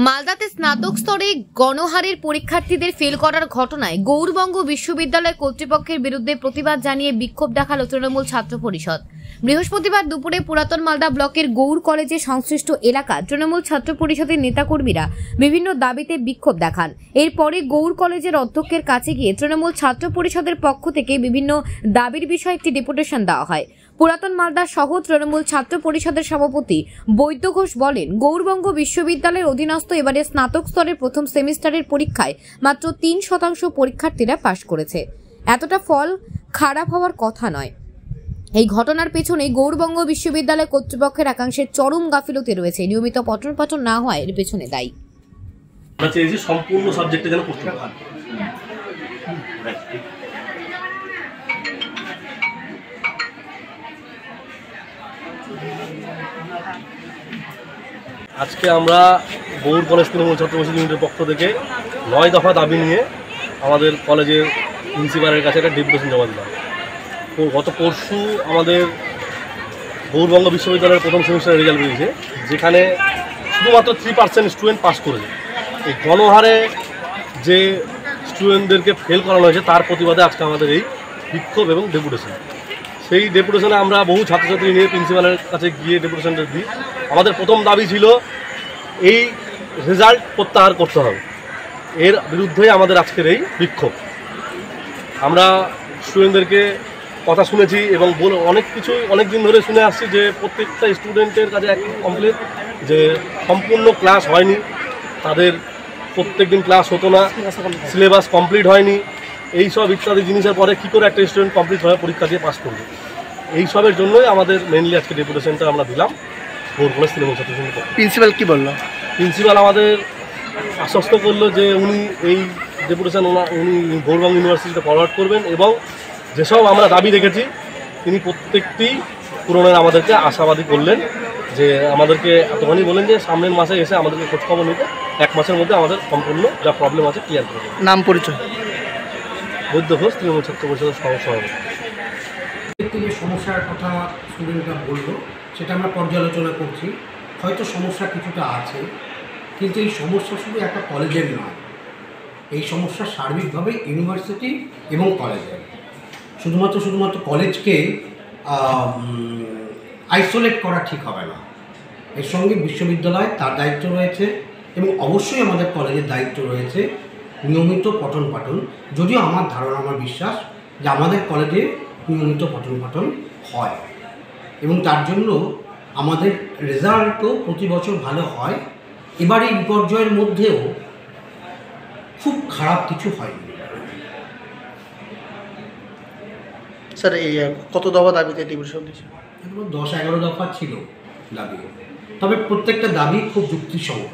মালদাতে স্নাতক স্তরে গণহারের পরীক্ষার্থীদের ফেল করার ঘটনায় গৌরবঙ্গ বিশ্ববিদ্যালয় কর্তৃপক্ষের বিরুদ্ধে প্রতিবাদ জানিয়ে বিক্ষোভ দেখালো তৃণমূল ছাত্র পরিষদ। বৃহস্পতিবার দুপুরে পুরাতন মালদা ব্লকের গৌর কলেজের সংশ্লিষ্ট এলাকা তৃণমূল ছাত্র পরিষদের নেতাকর্মীরা বিভিন্ন দাবিতে বিক্ষোভ দেখান। এরপরে গৌর কলেজের অধ্যক্ষের কাছে গিয়ে তৃণমূল ছাত্র পরিষদের পক্ষ থেকে বিভিন্ন দাবির বিষয়ে একটি ডেপুটেশন দেওয়া হয়। পুরাতন মালদা সহ তৃণমূল ছাত্র পরিষদের সভাপতি বৈদ্য ঘোষ বলেন, গৌরবঙ্গ বিশ্ববিদ্যালয়ের অধীনস্থ এবারে স্নাতক স্তরের প্রথম সেমিস্টারের পরীক্ষায় মাত্র 3% পরীক্ষার্থীরা পাশ করেছে। এতটা ফল খারাপ হওয়ার কথা নয়। এই ঘটনার পেছনে গৌরবঙ্গ বিশ্ববিদ্যালয় কর্তৃপক্ষের একাংশের চরম গাফিলতি রয়েছে। নিয়মিত পঠন পাঠন না হয় এর পেছনে দায়ী। আমরা চেয়েছি সম্পূর্ণ সাবজেক্টে যেন করতে পারে। আজকে আমরা গৌর কলেজ তৃণমূল ছাত্র পরিষদ ইউনিটের পক্ষ থেকে 9 দফা দাবি নিয়ে আমাদের কলেজের প্রিন্সিপালের কাছে একটা ডেপুটেশন জমা দিলাম। গত পরশু আমাদের গৌরবঙ্গ বিশ্ববিদ্যালয়ের প্রথম সেমিস্টারের রেজাল্ট বেরিয়েছে, যেখানে শুধুমাত্র 3% স্টুডেন্ট পাস করেছে। এই গণহারে যে স্টুডেন্টদেরকে ফেল করানো হয়েছে তার প্রতিবাদে আজকে আমাদের এই বিক্ষোভ এবং ডেপুটেশন। সেই ডেপুটেশনে আমরা বহু ছাত্রছাত্রী নিয়ে প্রিন্সিপালের কাছে গিয়ে ডেপুটেশনটা দিই। আমাদের প্রথম দাবি ছিল এই রেজাল্ট প্রত্যাহার করতে হবে। এর বিরুদ্ধে আমাদের আজকের এই বিক্ষোভ। আমরা স্টুডেন্টদেরকে কথা শুনেছি এবং অনেক দিন ধরে শুনে আসছি যে প্রত্যেকটা স্টুডেন্টের কাছে এক কমপ্লেন যে সম্পূর্ণ ক্লাস হয়নি, তাদের প্রত্যেক দিন ক্লাস হতো না, সিলেবাস কমপ্লিট হয়নি, এইসব ইত্যাদি জিনিসের পরে কী করে একটা স্টুডেন্ট কমপ্লিট হয়ে পরীক্ষা দিয়ে পাস করবে। এইসবের জন্যই আমাদের মেনলি আজকে ডেপুটেশনটা আমরা দিলাম গৌর কলেজ তৃণমূল ছাত্র পরিষদের। প্রিন্সিপাল কী বললো? প্রিন্সিপাল আমাদের আশ্বস্ত করলো যে উনি এই ডেপুটেশন উনি গৌরবঙ্গ ইউনিভার্সিটিতে ফরওয়ার্ড করবেন এবং যেসব আমরা দাবি রেখেছি তিনি প্রত্যেকটি পূরণের আমাদেরকে আশাবাদী করলেন। যে আমাদেরকে এতখানি বলেন যে সামনের মাসে এসে আমাদেরকে খোঁজখবর নিতে 1 মাসের মধ্যে আমাদের সম্পূর্ণ যা প্রবলেম আছে ক্লিয়ার করবে। নাম পরিচয়? বৈদ্য ঘোষ, তৃণমূল ছাত্র পরিষদের সভাপতি। যে সমস্যার কথা স্টুডেন্টরা বললো সেটা আমরা পর্যালোচনা করছি। হয়তো সমস্যা কিছুটা আছে, কিন্তু এই সমস্যা শুধু একটা কলেজের নয়, এই সমস্যা সার্বিকভাবে ইউনিভার্সিটি এবং কলেজের। শুধুমাত্র কলেজকে আইসোলেট করা ঠিক হবে না। এর সঙ্গে বিশ্ববিদ্যালয় তার দায়িত্ব রয়েছে এবং অবশ্যই আমাদের কলেজের দায়িত্ব রয়েছে নিয়মিত পঠন পাঠন। যদিও আমার ধারণা, আমার বিশ্বাস যে আমাদের কলেজে নিয়মিত পঠন পাঠন হয় এবং তার জন্য আমাদের রেজাল্টও প্রতি বছর ভালো হয়। এবার এই বিপর্যয়ের মধ্যেও খুব খারাপ কিছু হয়নি। স্যার, এই কত দফা দাবিতে ডেপুটেশন দিয়েছে? 10-11 দফা ছিল দাবি, তবে প্রত্যেকটা দাবি খুব যুক্তিসঙ্গত।